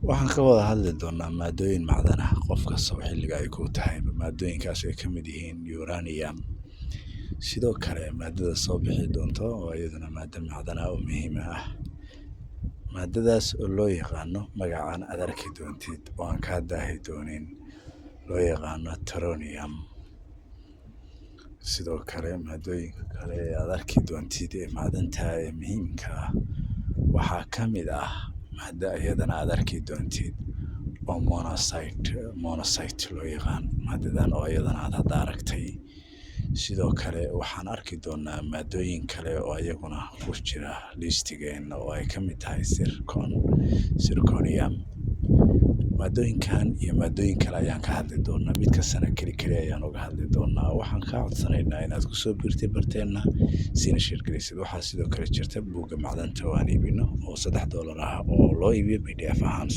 Waxaan ka wada hadli doonaa maadooyin macdan ah qof kasta oo xilliga ay ku tahay maadooyinkaas ay ka mid yihiin uranium sidoo kale maadada soo bixi doonto oo iyaduna maado macdan ah oo muhiim ah maadadaas oo loo yaqaano magacaan aad arki doontid oo aan ka daahi doonin loo yaqaano tronium sidoo kale maadooyinka kale ee aad arki doontid ee macdanta ee muhiimka ah waxaa ka mid ah maada iyadana aad arki doontid oo monazite loo yaqaan maadadan oo iyadana aad hadda aragtay sidoo kale waxaan arki doonaa maadooyin kale oo iyaguna ku jira listigeena oo ay ka mid tahay zirconium maadooyinkan iyo maadooyin kale ayaan ka hadli doonaa mid kastana keli ayaan uga hadli doonaa waxaan kaa codsanaynaa inaad kusoo biirtay barteenna sina sheergelisid waxaa sidoo kale jirta buugga macdanta oo aan iibino oo $3 ah oo loo iibiyo PDF ahaan